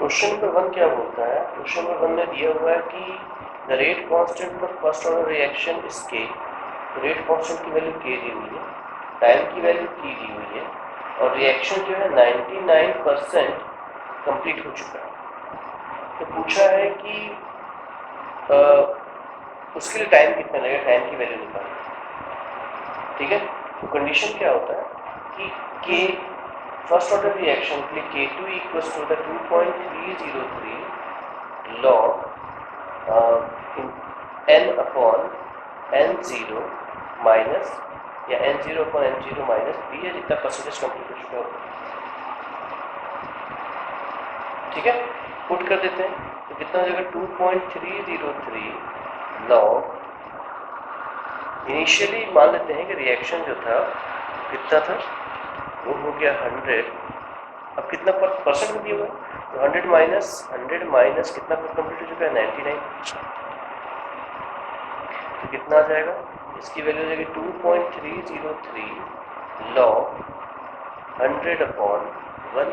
Question number 1 क्या बोलता है? क्वेश्चन नंबर 1 में दिया हुआ है कि the rate constant for first order reaction is के। रेट कांस्टेंट की वैल्यू के दी हुई है, टाइम की वैल्यू टी दी हुई है और रिएक्शन जो है 99% कंप्लीट हो चुका है। तो पूछा है कि उसके लिए टाइम कितना लगेगा, टाइम की वैल्यू निकालना। ठीक है, तो कंडीशन क्या होता है कि के फर्स्ट ऑर्डर रिएक्शन के लिए K2 equals to the 2.303 log n upon n0 minus या n0 upon n0 minus b है, जितना परसेंटेज कंप्लीट हो चुका होगा। ठीक है, पुट कर देते हैं तो कितना हो जाएगा 2.303 log। इनिशियली मान लेते हैं कि रिएक्शन जो था कितना था, वो हो गया 100। अब कितना परसेंट में दिया हुआ है तो 100 माइनस कितना कंप्लीट हो चुका है 99। तो कितना आ जाएगा, इसकी वैल्यू हो जाएगी 2.303 log 100 अपॉन 1।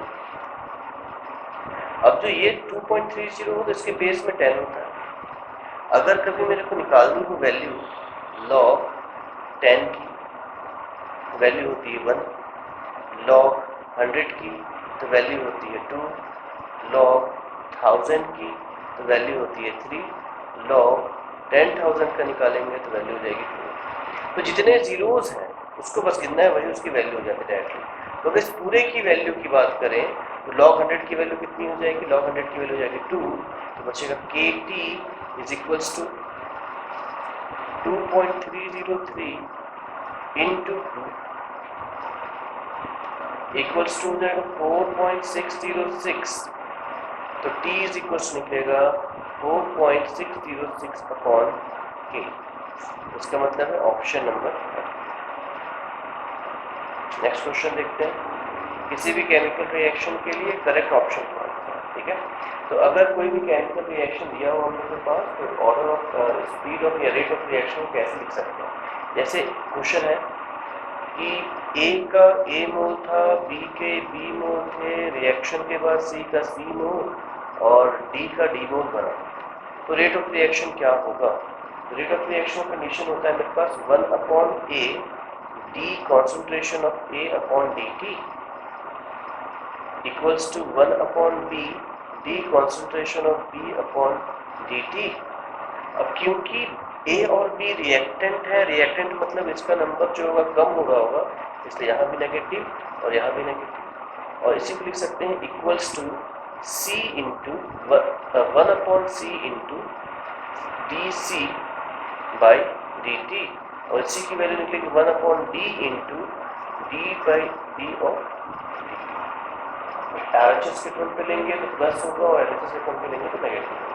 अब जो ये 2.30 हो तो इसके बेस में 10 होता है। अगर कभी मेरे को निकालनी हो वैल्यू log 10 की वैल्यू होती है 1, log 100 की तो वैल्यू होती है 2, log 1000 की तो वैल्यू होती है 3, log 10,000 का निकालेंगे तो वैल्यू हो जाएगी 4। तो जितने जीरोज हैं उसको बस गिनना है, वही उसकी वैल्यू हो जाती है डायरेक्टली। तो अगर इस पूरे की वैल्यू की बात करें तो log 100 की वैल्यू कितनी हो जाएगी, log 100 की वैल्यू हो जाएगी 2। तो बचेगा KT is equals to 2.303 into 2 equals to हो जाएगा 4.606। तो T इज इक्वल्स निकलेगा 4.606 अपॉन K। इसका मतलब है ऑप्शन नंबर। नेक्स्ट क्वेश्चन देखते हैं। किसी भी केमिकल रिएक्शन के लिए करेक्ट ऑप्शन कौन सा है? ठीक है, तो अगर कोई भी केमिकल रिएक्शन दिया हो हम लोग के पास तो ऑर्डर ऑफ स्पीड ऑफ या रेट ऑफ रिएक्शन कैसे लिख सकते हैं? जैसे क्वेश्चन है कि A का A मोल था, B के B मोल थे, रिएक्शन के बाद C का C मोल और D का D मोल बना, तो रेट ऑफ रिएक्शन क्या होगा? रेट ऑफ रिएक्शन कंडीशन होता है मेरे पास 1 upon A D concentration of A upon dt equals to 1 upon B D concentration of B upon dt। अब क्योंकि A और B रिएक्टेंट है, रिएक्टेंट मतलब इसका नंबर जो होगा कम हो रहा होगा, इसलिए यहाँ भी नेगेटिव और यहाँ भी नेगेटिव। और इसी को लिख सकते हैं equals to C into 1 upon C into DC by dt। और इसी की वैल्यू निकलेगी 1 upon D into D by D of dt। RHS के टर्म पे लेंगे तो प्लस होगा और LHS के टर्म पे लेंगे तो नेगेटिव होगा।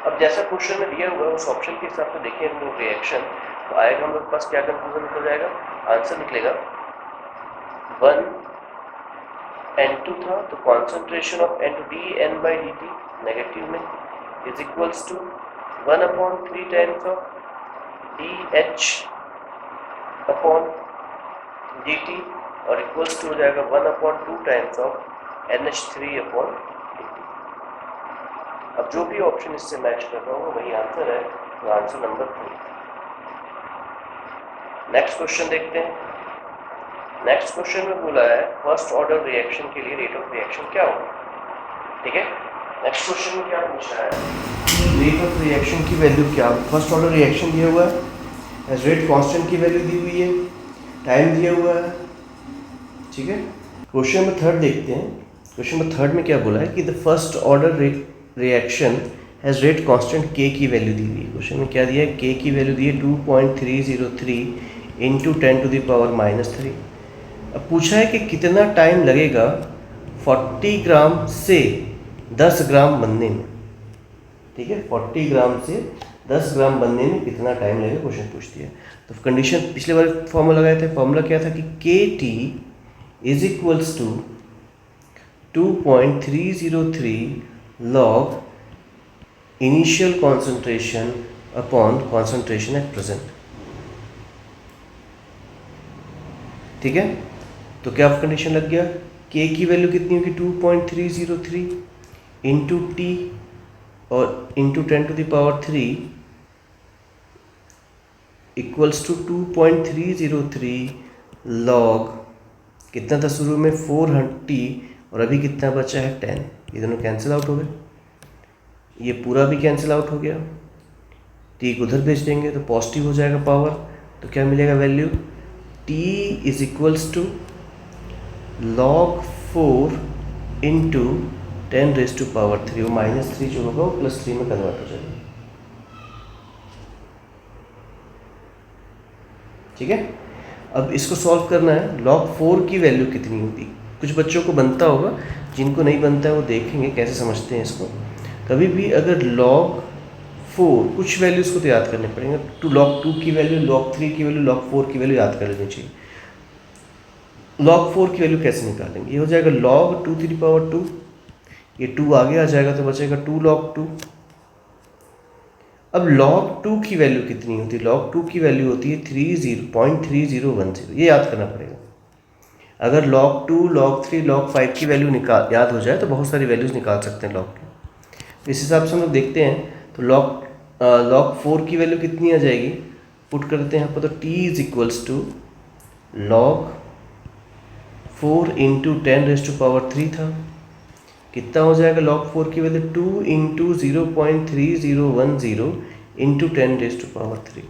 अब जैसा क्वेश्चन में दिया हुआ है उस ऑप्शन के हिसाब से देखें हम लोग रिएक्शन, तो आएगा हम लोग के पास क्या कंक्लूजन निकल जाएगा, आंसर निकलेगा 1 N2 था तो concentration of N2 dN by dt negative में is equals to 1 upon 3 times of DH upon dt और इक्वल्स टू हो जाएगा 1 upon 2 times of NH3 upon dt। अब जो भी ऑप्शन इससे मैच कर रहा होगा वही आंसर है, तो आंसर नंबर 3। नेक्स्ट क्वेश्चन देखते हैं। नेक्स्ट क्वेश्चन में बोला है फर्स्ट ऑर्डर रिएक्शन के लिए रेट ऑफ रिएक्शन क्या होगा। ठीक है, नेक्स्ट क्वेश्चन में क्या पूछा है, रेट ऑफ रिएक्शन की वैल्यू क्या, फर्स्ट ऑर्डर रिएक्शन दिया हुआ है, रेट कांस्टेंट की वैल्यू दी हुई है, टाइम दिया हुआ है। ठीक है, क्वेश्चन नंबर 3 देखते हैं। क्वेश्चन नंबर 3 में क्या बोला है कि the first order reaction has rate constant k की वैल्यू दी हुई है। क्वेश्चन में क्या दिया है, k की वैल्यू दी है 2.303 इंटू 10 टू द पावर -3। अब पूछा है कि कितना टाइम लगेगा 40 ग्राम से 10 ग्राम बनने में। ठीक है, 40 ग्राम से 10 ग्राम बनने में कितना टाइम लगेगा, क्वेश्चन पूछ दिया। तो कंडीशन पिछले बार फॉर्मूला लगाए थे, फॉर्मूला क्या था कि KT is equals to 2.303 log initial concentration upon concentration at present. ठीक है, तो क्या कंडीशन लग गया, K की वैल्यू कितनी होगी 2.303 इंटू टी और इंटू 10⁻³ इक्वल्स टू 2.303 लॉग कितना था शुरू में 400 और अभी कितना बचा है 10। ये दोनों कैंसिल आउट हो गए, ये पूरा भी कैंसिल आउट हो गया। टी को उधर भेज देंगे तो पॉजिटिव हो जाएगा पावर, तो क्या मिलेगा value T is equals to log 4 into 10⁻³ वो -3 जो होगा वो +3 में कन्वर्ट हो जाएगा। ठीक है, अब इसको सॉल्व करना है। log 4 की वैल्यू कितनी होती, कुछ बच्चों को बनता होगा, जिनको नहीं बनता है वो देखेंगे कैसे समझते हैं इसको। कभी भी अगर log 4 कुछ वैल्यूज़ को तो याद करने पड़ेंगे, टू log 2 की वैल्यू, log 3 की वैल्यू, log 4 की वैल्यू याद कर लेनी चाहिए। log 4 की वैल्यू कैसे निकालेंगे, ये हो जाएगा log 2⁻², ये 2 आगे आ जाएगा तो बचेगा 2 log 2। अब log 2 की वैल्यू कितनी होती है, log 2 की वैल्यू होती है 0.3010, ये याद करना पड़ेगा। अगर log 2, log 3, log 5 की वैल्यू याद हो जाए तो बहुत सारी वैल्यूज़ निकाल सकते हैं log की। इस हिसाब से हम लोग देखते हैं तो log 4 की वैल्यू कितनी आ जाएगी, पुट करते हैं यहाँ पर, तो t is equals to log 4 into 10⁻³ था, कितना हो जाएगा log 4 की वैल्यू 2 इंटू 0.3010 इंटू 10⁻³।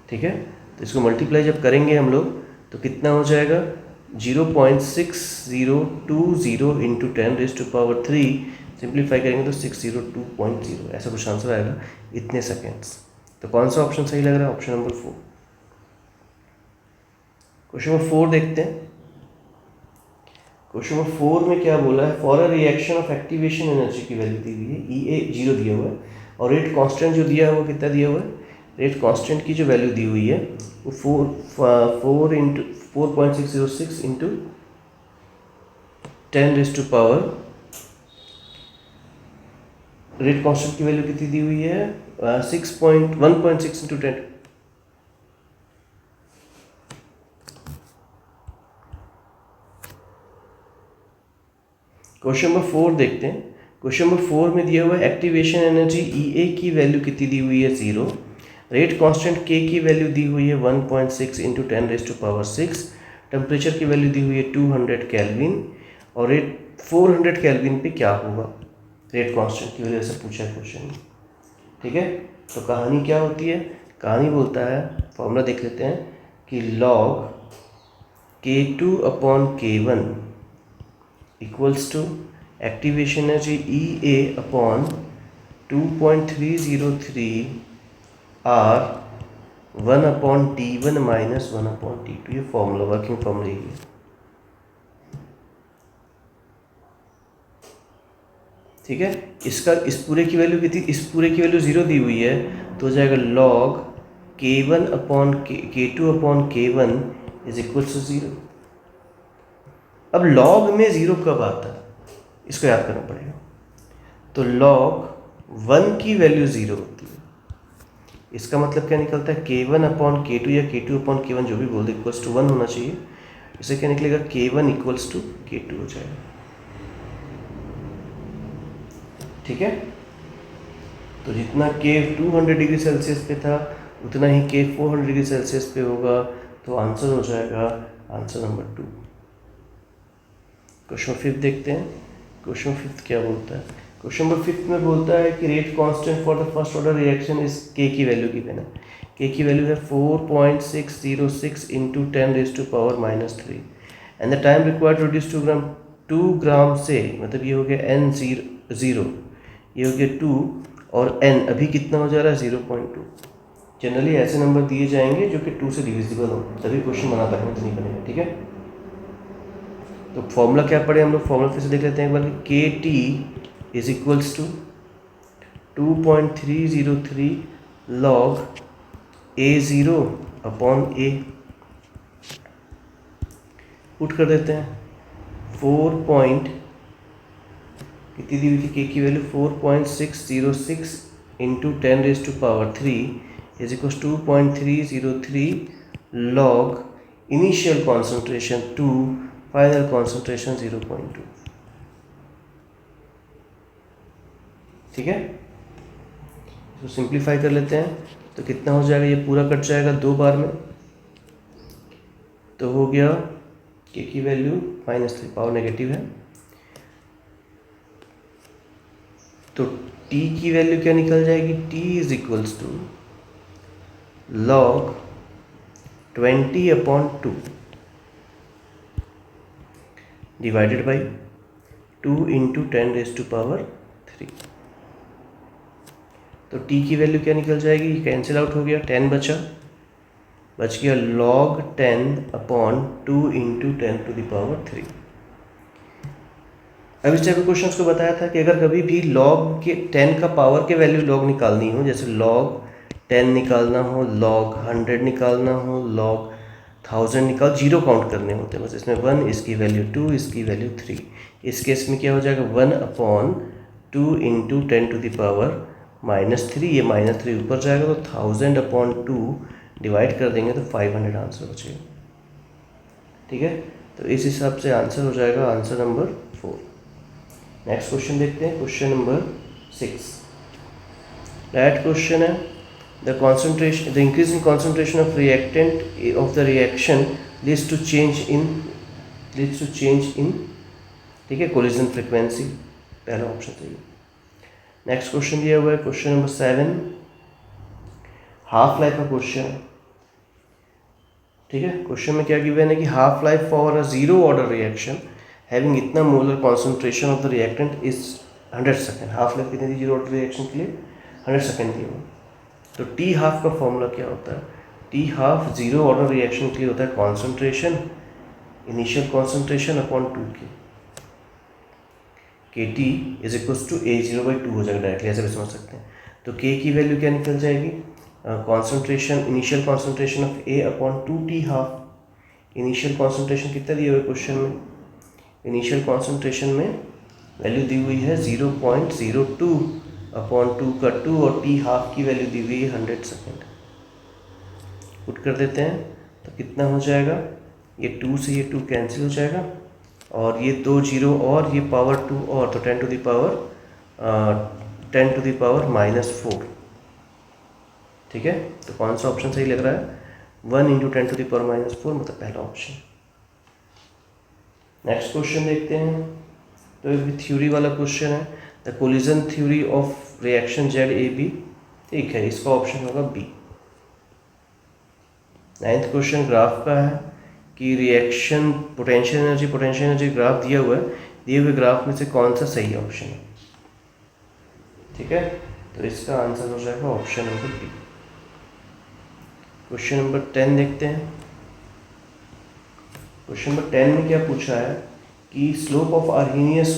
ठीक है, तो इसको मल्टीप्लाई जब करेंगे हम लोग तो कितना हो जाएगा 0.6020 इंटू 10⁻³। सिंप्लीफाई करेंगे तो 602.0 ऐसा कुछ आंसर आएगा इतने सेकेंड्स। तो कौन सा ऑप्शन सही लग रहा है, ऑप्शन नंबर 4। क्वेश्चन नंबर 4 देखते हैं। क्वेश्चन नंबर 4 में क्या बोला है, for a reaction of activation energy की वैल्यू दी हुई है, EA 0 दिया हुआ है और रेट कांस्टेंट जो दिया है वो कितना दिया हुआ है, रेट कांस्टेंट की जो वैल्यू दी हुई है वो 4.606 इंटू 10⁻, रेट कांस्टेंट की वैल्यू कितनी दी हुई है 1.6 इंटू 10। क्वेश्चन नंबर 4 देखते हैं। क्वेश्चन नंबर 4 में दिया हुआ है एक्टिवेशन एनर्जी EA की वैल्यू कितनी दी हुई है 0, रेट कांस्टेंट K की वैल्यू दी हुई है 1.6 इंटू 10⁻⁶, टेम्परेचर की वैल्यू दी हुई है 200 केल्विन और रेट 400 केल्विन पे क्या होगा, रेट कांस्टेंट की वैल्यू से पूछा है क्वेश्चन। ठीक है, तो कहानी क्या होती है, कहानी बोलता है, फॉर्मूला देख लेते हैं कि log K2/K1 equals to activation energy EA upon 2.303 R 1/T1 minus 1/T2। ये फॉर्मूला, वर्किंग फॉर्मूला यही है। ठीक है, इसका इस पूरे की वैल्यू कितनी, इस पूरे की वैल्यू 0 दी हुई है तो हो जाएगा log K2/K1 is equal to 0। अब log में 0 कब आता है, इसको याद करना पड़ेगा। तो log 1 की वैल्यू 0 होती है, इसका मतलब क्या निकलता है K1/K2 या K2/K1 जो भी बोल दे इक्वल्स टू 1 होना चाहिए। इससे क्या निकलेगा K1 इक्वल्स टू K2 हो जाएगा। ठीक है, तो जितना K 200 डिग्री सेल्सियस पे था उतना ही K 400 डिग्री सेल्सियस पे होगा, तो आंसर हो जाएगा आंसर नंबर 2। क्वेश्चन 5 देखते हैं। क्वेश्चन 5 क्या बोलता है, क्वेश्चन नंबर 5 में बोलता है कि rate constant for the first order reaction is K की वैल्यू की देना। K की वैल्यू है 4.606 into 10⁻³ and the time required to reduce 2 gram से, मतलब ये हो गया N0, ये हो गया 2 और N अभी कितना हो जा रहा है 0.2। जनरली ऐसे नंबर दिए जाएंगे जो कि 2 से डिविजिबल हो, तभी क्वेश्चन बना पाएंगे, तो नहीं बनेगा। ठीक है, तो फॉर्मूला क्या पढ़े हम लोग, फॉर्मूला फिर से देख लेते हैं एक बार। KT is equals to 2.303 log A0/A, put कर देते हैं 4 कितनी दी हुई थी K की value 4.606 into 10⁻³ is equal 2.303 log initial concentration 2 final concentration 0.2। ठीक है, इसको सिंप्लीफाई कर लेते हैं तो कितना हो जाएगा, ये पूरा कट जाएगा 2 बार में, तो हो गया के की वैल्यू -3, पावर नेगेटिव है, तो t की वैल्यू क्या निकल जाएगी, t is equals to log 20/2 divided by 2 × 10⁻³ तो t की वैल्यू क्या निकल जाएगी, कैंसिल आउट हो गया, 10 बच गया log 10/2 × 10⁻³। अब इस टाइप के क्वेश्चन को बताया था कि अगर कभी भी log के 10 का पावर के वैल्यू log निकालनी हो, जैसे log 10 निकालना हो, log 100 निकालना हो, log 1000 निकाल, जीरो काउंट करने होते हैं बस, इसमें 1, इसकी वैल्यू 2, इसकी वैल्यू 3। इस केस में क्या हो जाएगा, 1/2 × 10⁻³ ये -3 ऊपर जाएगा, तो 1000/2 डिवाइड कर देंगे तो 500 आंसर बचेगा। ठीक है, तो इस हिसाब से आंसर हो जाएगा आंसर नंबर 4। नेक्स्ट क्वेश्चन देखते हैं, क्वेश्चन नंबर 6। दैट क्वेश्चन है the increase in concentration of reactant of the reaction leads to change in ठीक है कोलिजन फ्रीक्वेंसी, पहला ऑप्शन सही है। नेक्स्ट क्वेश्चन दिया हुआ है क्वेश्चन नंबर 7, हाफ लाइफ का क्वेश्चन है। ठीक है, क्वेश्चन में क्या गिवन है कि half life for a zero order reaction having इतना molar concentration of the reactant is 100 second. Half life कितनी दी जीरो ऑर्डर रिएक्शन के लिए, 100 सेकेंड दी हुआ। तो टी हाफ का फॉर्मूला क्या होता है, T half zero order reaction के लिए होता है concentration, initial concentration upon 2K, KT is equals to A0/2 हो जाएगा, डायरेक्टली ऐसे भी समझ सकते हैं। तो K की वैल्यू क्या निकल जाएगी, concentration, initial concentration of A/2T half. Initial concentration कितना दिया हुआ है क्वेश्चन में, इनिशियल कॉन्सेंट्रेशन में वैल्यू दी हुई है 0.02/2 का 2 और T हाफ की वैल्यू दी हुई है 100 सेकेंड। पुट कर देते हैं तो कितना हो जाएगा, ये 2 से ये 2 कैंसिल हो जाएगा और ये 2 0 और ये पावर 2 और, तो 10⁻⁻⁴। ठीक है, तो कौन सा ऑप्शन सही लग रहा है, 1 × 10⁻⁴ मतलब पहला ऑप्शन। नेक्स्ट क्वेश्चन देखते हैं, तो एक थ्योरी वाला क्वेश्चन है, the collision theory of reaction ZAB। ठीक है, इसका ऑप्शन होगा बी। 9th क्वेश्चन ग्राफ का है कि रिएक्शन पोटेंशियल एनर्जी ग्राफ दिया हुआ है, दिए हुए ग्राफ में से कौन सा सही ऑप्शन है। ठीक है, तो इसका आंसर हो जाएगा option number B. Question number 10 देखते हैं। क्वेश्चन नंबर 10 में क्या पूछा है कि slope of Arrhenius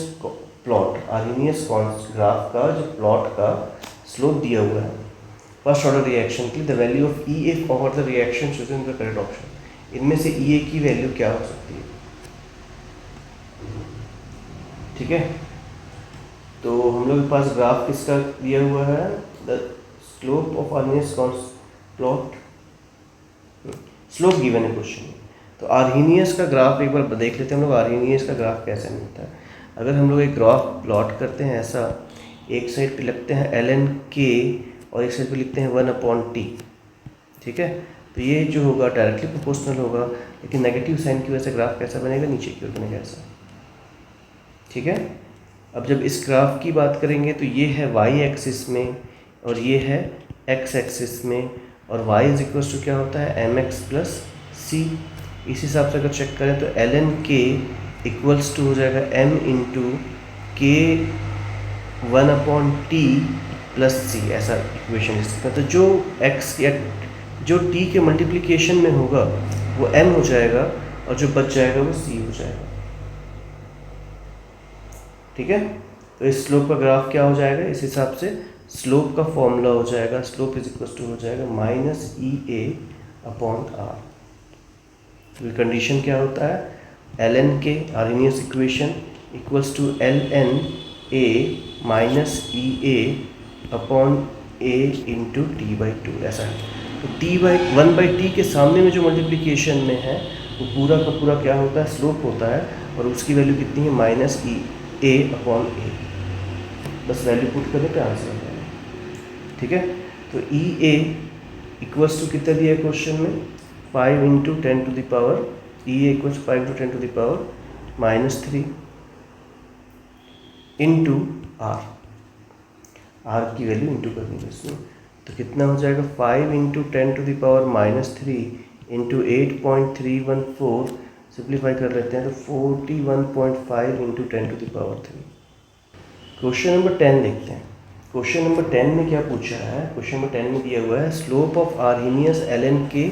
plot, Arrhenius graph का जो प्लॉट का स्लोप दिया हुआ है फर्स्ट ऑर्डर रिएक्शन की, the value of EA for the reaction chosen the correct option. इनमें से EA की वैल्यू क्या हो सकती है। ठीक है, तो हम लोग के पास ग्राफ किसका दिया हुआ है, the slope of Arrhenius plot, slope given है क्वेश्चन में। तो आर्हीनियस का ग्राफ एक बार देख लेते हैं हम लोग, आर्हीनियस का ग्राफ कैसे मिलता है। अगर हम लोग एक ग्राफ प्लॉट करते हैं ऐसा, एक साइड पे लिखते हैं ln(k) और एक साइड पे लिखते हैं 1/t। ठीक है, तो ये जो होगा डायरेक्टली प्रोपोर्शनल होगा, लेकिन नेगेटिव साइन की वजह से ग्राफ कैसा बनेगा, नीचे की ओर बनेगा ऐसा। ठीक है, अब जब इस ग्राफ की बात करेंगे तो ये है y एक्सिस में और ये है x एक्सिस में, और y इज इक्वल टू क्या होता है mx + c। इस हिसाब से अगर चेक करें तो ln(k) इक्वल्स टू हो जाएगा m × k 1/t + c, ऐसा इक्वेशन लिख सकते हैं। तो जो x या जो t के मल्टीप्लिकेशन में होगा वो m हो जाएगा और जो बच जाएगा वो c हो जाएगा। ठीक है, तो इस स्लोप का ग्राफ क्या हो जाएगा, इस हिसाब से स्लोप का फॉर्मूला हो जाएगा, स्लोप इज इक्वल टू हो जाएगा -EA/r। तो कंडीशन क्या होता है, ln(k) Arrhenius equation equals to ln A -EA/A × t/2 ऐसा है। तो t/1/t के सामने में जो मल्टीप्लिकेशन में है वो पूरा का पूरा क्या होता है, स्लोप होता है, और उसकी वैल्यू कितनी है -EA/A। बस वैल्यू पुट करने पे आंसर आ जाएगा। ठीक है, तो ई ए इक्वल्स टू कितना दिया है क्वेश्चन में, 5 into 10 to the power, E A equals 5 into 10 to the power -3 into R, R की वैल्यू इंटू करनी है इसमें, तो कितना हो जाएगा 5 into 10 to the power -3 into 8.314, simplify कर लेते हैं तो 41.5 into 10 to the power 3। Question number 10 देखते हैं। क्वेश्चन नंबर 10 में क्या पूछा है, क्वेश्चन नंबर 10 में दिया हुआ है स्लोप ऑफ आर्हीनियस ln के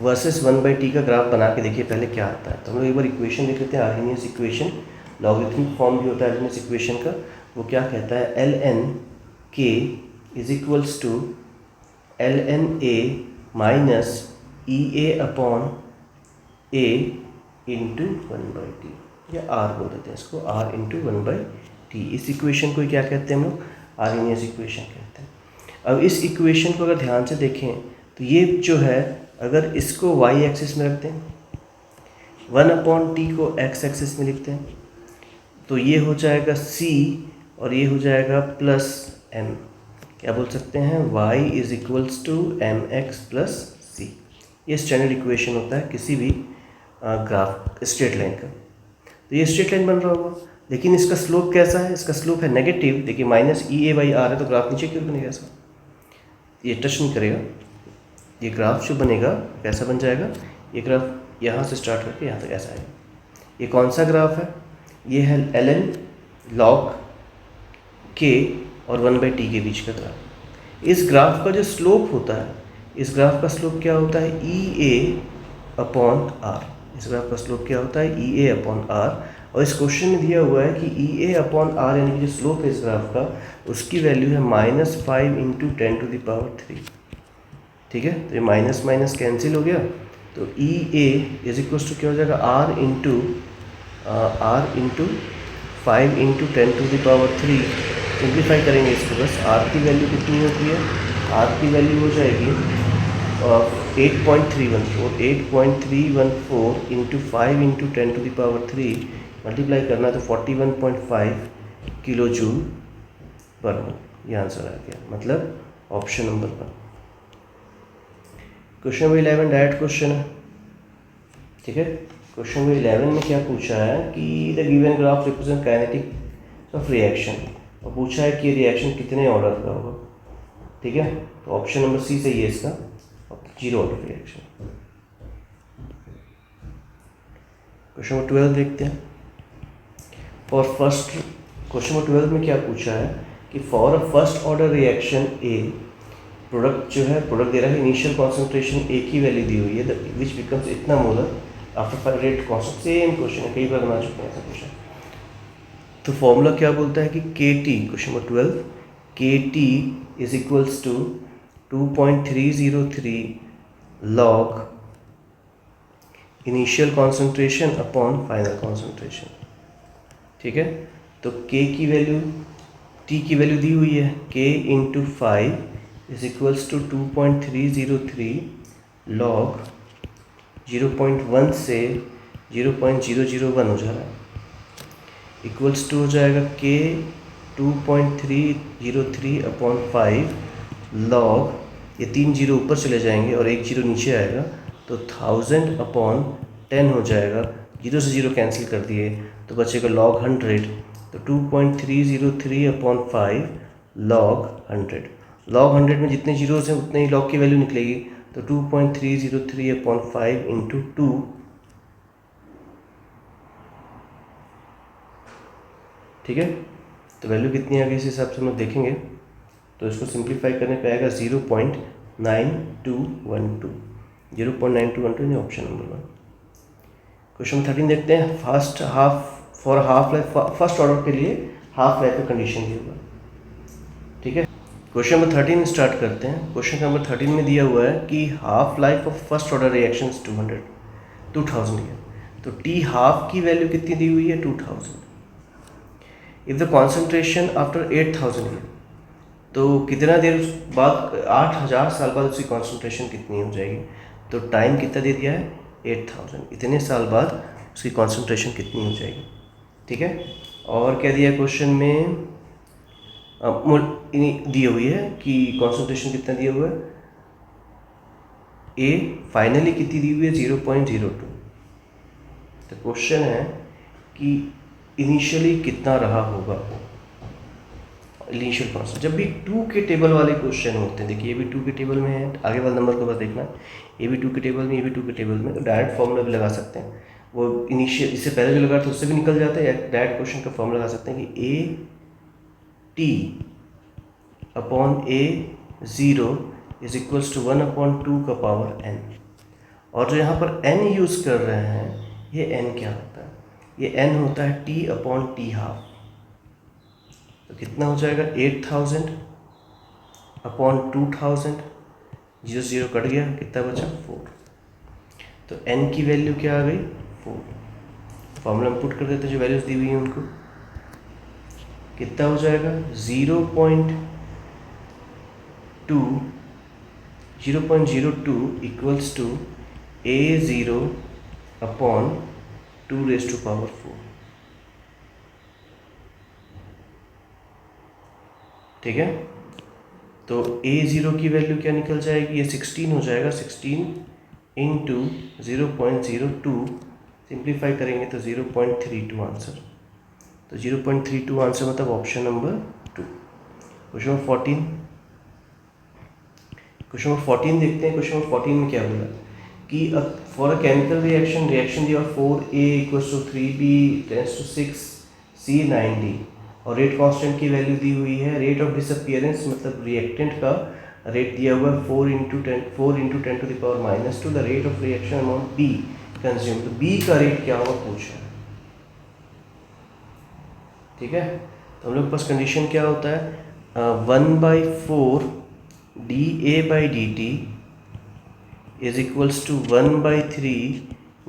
वर्सेस 1/t का ग्राफ बना के देखिए पहले क्या आता है। तो हम लोग एक बार इक्वेशन देख लेते हैं, आर्हीनियस इक्वेशन, लॉगरिथमिक फॉर्म भी होता है आर्हीनियस इक्वेशन का। वो क्या कहता है, ln k is equals to ln a minus E A upon a into 1/t, या r बोल देते हैं इसको, r इंटू 1/t। इस इक्वेशन को क्या कहते हैं हम लोग, आर्हीनियस इक्वेशन कहते हैं। अब इस इक्वेशन को अगर ध्यान से देखें तो ये जो है, अगर इसको y एक्सिस में रखते हैं, 1/t को x एक्सिस में लिखते हैं, तो ये हो जाएगा c और ये हो जाएगा प्लस m। क्या बोल सकते हैं, y is equals to mx plus c। ये स्टैंडर्ड इक्वेशन होता है किसी भी ग्राफ स्ट्रेट लाइन का। तो ये स्ट्रेट लाइन बन रहा होगा, लेकिन इसका स्लोप कैसा है, इसका स्लोप है नेगेटिव। देखिए minus E A by R है, तो ग्राफ नीचे क्यों बनेगा ऐसा, ये टच नहीं करेगा। ये ग्राफ जो बनेगा कैसा बन जाएगा, ये ग्राफ यहाँ से स्टार्ट करके यहाँ तक ऐसा आएगा। ये कौन सा ग्राफ है, ये है ln log k और 1/t के बीच का ग्राफ। इस ग्राफ का जो स्लोप होता है, इस ग्राफ का स्लोप क्या होता है, ई ए अपॉन आर। इस ग्राफ का स्लोप क्या होता है, ई ए अपॉन आर। और इस क्वेश्चन में दिया हुआ है कि ई ए अपॉन आर यानी कि जो स्लोप है इस ग्राफ का, उसकी वैल्यू है -5 इंटू 10 टू द पावर 3। ठीक है, तो ये माइनस माइनस कैंसिल हो गया, तो E A is equals to क्या हो जाएगा, R into 5 into 10 to the power 3। Simplify करेंगे इसको, बस आर की वैल्यू कितनी होती है, आर की वैल्यू हो जाएगी 8.314 into 5 into 10 to the power 3, multiply करना तो 41.5 किलो जूल पर मोल। ये आंसर आ गया, मतलब option number 1। Question number 11 direct question है। ठीक है, क्वेश्चन नंबर 11 में क्या पूछा है कि the given graph represent kinetic of reaction, और पूछा है कि रिएक्शन कितने ऑर्डर का होगा। ठीक है, तो ऑप्शन नंबर सी सही है इसका, 0 ऑर्डर रिएक्शन। क्वेश्चन नंबर 12 देखते हैं। फॉर फर्स्ट, क्वेश्चन नंबर 12 में क्या पूछा है कि for a first order reaction A, product जो है, प्रोडक्ट दे रहा है, इनिशियल कॉन्सेंट्रेशन ए की वैल्यू दी हुई है, विच बिकम्स इतना molar after rate constant. Same question है, कई बार बना चुके हैं ऐसा क्वेश्चन। तो फॉर्मूला क्या बोलता है कि के T, question number 12, K T is equals to 2.303 log initial concentration upon final concentration. ठीक है, तो k की वैल्यू, t की वैल्यू दी हुई है, k into 5 is equals to 2.303 log 0.1 से 0.001 हो जा रहा है, इक्वल्स टू हो जाएगा k 2.303 अपॉन 5 log, ये 3 जीरो ऊपर चले जाएंगे और 1 जीरो नीचे आएगा, तो 1000 अपॉन 10 हो जाएगा। 0 से 0 कैंसिल कर दिए तो बचेगा log 100, तो 2.303 अपॉन 5 log 100। log 100 में जितने जीरोस हैं उतने ही log की वैल्यू निकलेगी, तो 2.303 अपॉन 5 इंटू 2, ठीक है, तो वैल्यू कितनी आ गई इस हिसाब से हम लोग देखेंगे। तो इसको सिंप्लीफाई करने पे आएगा 0.9212, 0.9212 ऑप्शन नंबर 1। क्वेश्चन 13 देखते हैं। First half for half life, first order के लिए हाफ लाइफ का कंडीशन दिया हुआ है। ठीक है, क्वेश्चन नंबर 13 स्टार्ट करते हैं। क्वेश्चन नंबर 13 में दिया हुआ है कि half life of first order reaction 2000 है, तो टी हाफ की वैल्यू कितनी दी हुई है, 2000। इफ़ द कॉन्सेंट्रेशन आफ्टर 8000 है, तो कितना देर बाद, 8000 साल बाद उसकी कॉन्सेंट्रेशन कितनी हो जाएगी, तो टाइम कितना दे दिया है, 8000, इतने साल बाद उसकी कॉन्सेंट्रेशन कितनी हो जाएगी। ठीक है, और क्या दिया क्वेश्चन में, दी हुई है कि कॉन्सेंट्रेशन कितना दिया हुआ है, ए फाइनली कितनी दी हुई है 0.02। तो क्वेश्चन है कि इनिशियली कितना रहा होगा इनिशियल कॉन्सेंट। जब भी 2 के टेबल वाले क्वेश्चन होते हैं, देखिए ये भी 2 के टेबल में है, आगे वाले नंबर को बस देखना है, ये भी 2 के टेबल में, ये भी 2 के टेबल में, तो डायरेक्ट फॉर्मूला भी लगा सकते हैं। वो इनिशियल इससे पहले जो लगा था उससे भी निकल जाता है, या डायरेक्ट क्वेश्चन का फॉर्मूला लगा सकते हैं कि A T upon A zero is equals to 1/2 का पावर n। और जो यहाँ पर n यूज़ कर रहे हैं, ये n क्या होता है, ये n होता है t अपॉन टी हाफ। तो कितना हो जाएगा 8000 अपॉन 2000, 0 0 कट गया, कितना बचा 4। तो n की वैल्यू क्या आ गई 4। फॉर्मूला में पुट कर देते हैं जो वैल्यूज दी हुई हैं उनको, कितना हो जाएगा 0.02 इक्वल्स टू A0 अपॉन 2⁴। ठीक है, तो A0 की वैल्यू क्या निकल जाएगी, ये 16 हो जाएगा, 16 इंटू 0.02 सिंप्लीफाई करेंगे तो 0.32 आंसर। तो 0.32 आंसर मतलब option number 2। Question number 14, question number 14 देखते हैं। क्वेश्चन नंबर 14 में क्या बोला कि फॉर अ केमिकल रिएक्शन दिया 4A equals to 3B tense to 6C 9D, और रेट कांस्टेंट की वैल्यू दी हुई है। रेट ऑफ डिसअपियरेंस मतलब रिएक्टेंट का रेट दिया हुआ है 4 into 10 to the power -2। The rate of reaction amount B consume, तो B का रेट क्या होगा पूछा है। ठीक है, तो हम लोग के पास कंडीशन क्या होता है 1/4 dA/dt is equals to 1/3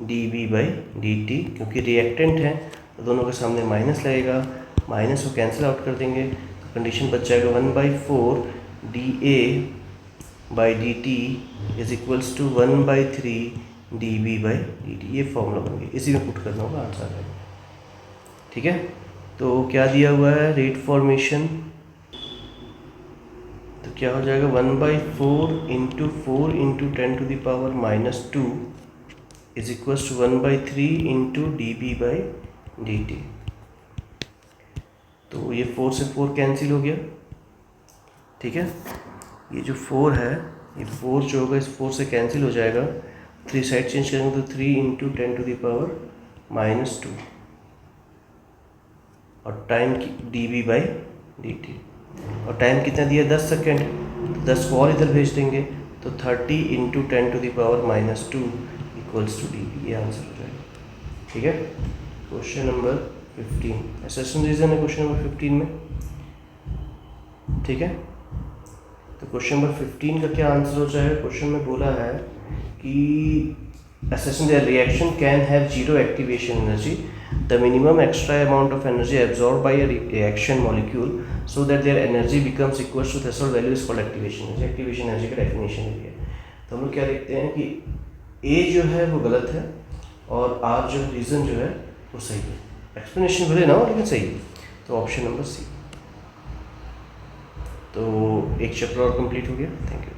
dB/dt। क्योंकि रिएक्टेंट है तो दोनों के सामने माइनस लगेगा, माइनस को कैंसिल आउट कर देंगे, तो कंडीशन बच जाएगा 1/4 dA/dt is equals to 1/3 dB/dt। ये फॉर्मूला बन गया, इसी में पुट करना होगा, आंसर आ जाएगा। ठीक है, तो क्या दिया हुआ है रेट फॉर्मेशन, तो क्या हो जाएगा 1/4 into 4 into 10 to the power -2 is equals to 1/3 into dB/dt। तो ये 4 से 4 कैंसिल हो गया। ठीक है, ये जो 4 है, ये 4 जो होगा इस 4 से कैंसिल हो जाएगा, 3 साइड चेंज करेंगे तो 3 इंटू 10 टू द पावर -2 और टाइम की dB/dt, और टाइम कितना दिया 10 सेकेंड, तो 10 को और इधर भेज देंगे तो 30 into 10 to the power -2 equals to dB। ये आंसर हो जाएगा। ठीक है, क्वेश्चन नंबर 15 एसेशन रीजन है क्वेश्चन नंबर 15 में। ठीक है, तो क्वेश्चन नंबर 15 का क्या आंसर हो जाएगा। क्वेश्चन में बोला है कि assertion reaction can have 0 activation energy, the minimum extra amount of energy absorbed by a reaction molecule so that their energy becomes equal to threshold value is called activation energy। activation energy का definition है। तो हम लोग क्या देखते हैं कि A जो है वो गलत है और R जो रीज़न जो है वो सही है। एक्सप्लेनेशन भले ना हो लेकिन सही है, तो ऑप्शन नंबर C। तो एक चैप्टर और कंप्लीट हो गया। Thank you.